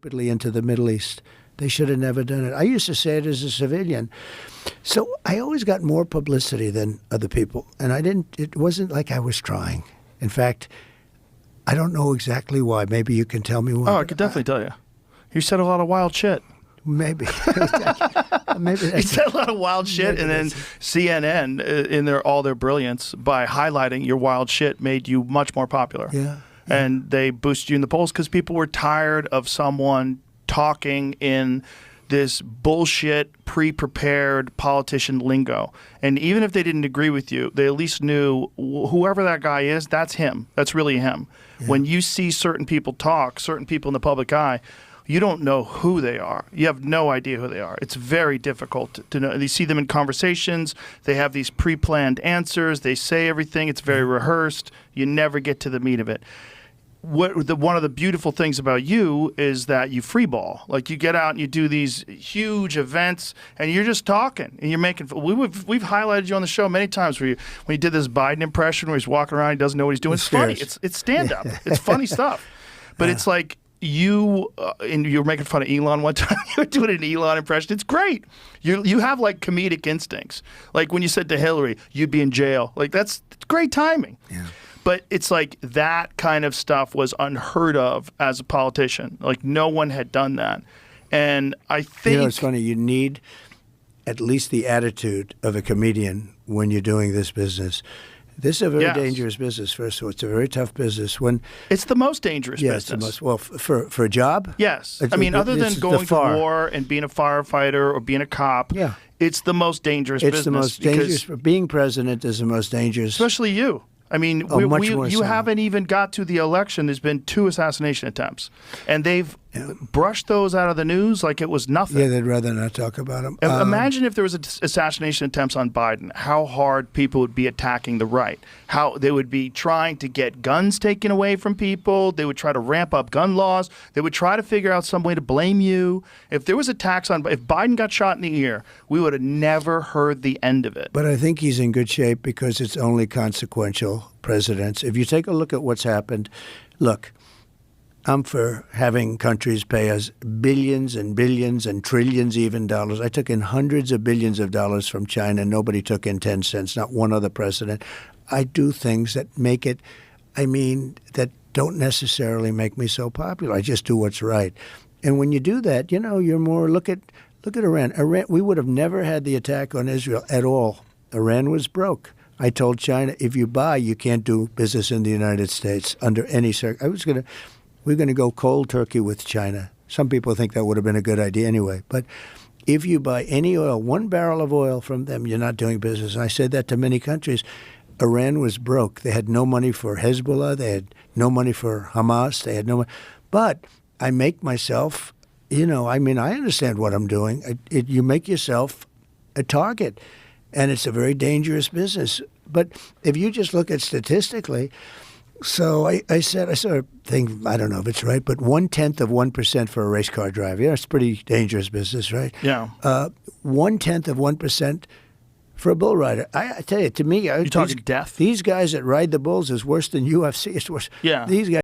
stupidly into the Middle East. They should have never done it. I used to say it as a civilian. So I always got more publicity than other people. And it wasn't like I was trying. In fact, I don't know exactly why. Maybe you can tell me why. Oh, I could definitely tell you. You said a lot of wild shit. Maybe. Maybe you said a lot of wild shit, and then CNN, in all their brilliance, by highlighting your wild shit, made you much more popular. Yeah. And they boosted you in the polls because people were tired of someone talking in this bullshit, pre-prepared politician lingo. And even if they didn't agree with you, they at least knew whoever that guy is, that's him. That's really him. Yeah. When you see certain people talk, certain people in the public eye, you don't know who they are. You have no idea who they are. It's very difficult to know. You see them in conversations. They have these pre-planned answers. They say everything. It's very rehearsed. You never get to the meat of it. One of the beautiful things about you is that you freeball. Like, you get out and you do these huge events, and you're just talking, and you're making. We've highlighted you on the show many times when you did this Biden impression where he's walking around, he doesn't know what he's doing. It's funny. It's stand up. It's funny stuff, but it's like you were making fun of Elon one time. You were doing an Elon impression. It's great. You have like comedic instincts. Like when you said to Hillary, "You'd be in jail." Like that's great timing. Yeah. But it's like that kind of stuff was unheard of as a politician. Like no one had done that. And I think... it's funny. You need at least the attitude of a comedian when you're doing this business. This is a very dangerous business, first of all. It's a very tough business. It's the most dangerous business. It's the most, well, for a job? Yes. I mean, other than going to war and being a firefighter or being a cop, it's the most dangerous business. It's the most dangerous. Being president is the most dangerous. Especially you. I mean, you haven't even got to the election. There's been 2 assassination attempts, and they've brushed those out of the news like it was nothing. Yeah, they'd rather not talk about them. Imagine if there was assassination attempts on Biden, how hard people would be attacking the right, how they would be trying to get guns taken away from people. They would try to ramp up gun laws. They would try to figure out some way to blame you. If there was attacks if Biden got shot in the ear, we would have never heard the end of it. But I think he's in good shape because it's only consequential presidents. If you take a look at what's happened, look, I'm for having countries pay us billions and billions and trillions even dollars. I took in hundreds of billions of dollars from China. Nobody took in 10 cents, not one other president. I do things that make it, that don't necessarily make me so popular. I just do what's right. And when you do that, you're more, look at Iran. We would have never had the attack on Israel at all. Iran was broke. I told China, if you buy, you can't do business in the United States under any circumstance. We're going to go cold turkey with China. Some people think that would have been a good idea anyway. But if you buy any oil, 1 barrel of oil from them, you're not doing business. And I said that to many countries. Iran was broke. They had no money for Hezbollah. They had no money for Hamas. They had no money. But I make myself, I understand what I'm doing. You make yourself a target. And it's a very dangerous business. But if you just look at statistically, so I saw a thing, I don't know if it's right, but 0.1% for a race car driver. It's a pretty dangerous business, right? Yeah. 0.1% for a bull rider. I tell you, to me, you're talking death. These guys that ride the bulls is worse than UFC. It's worse. Yeah. These guys.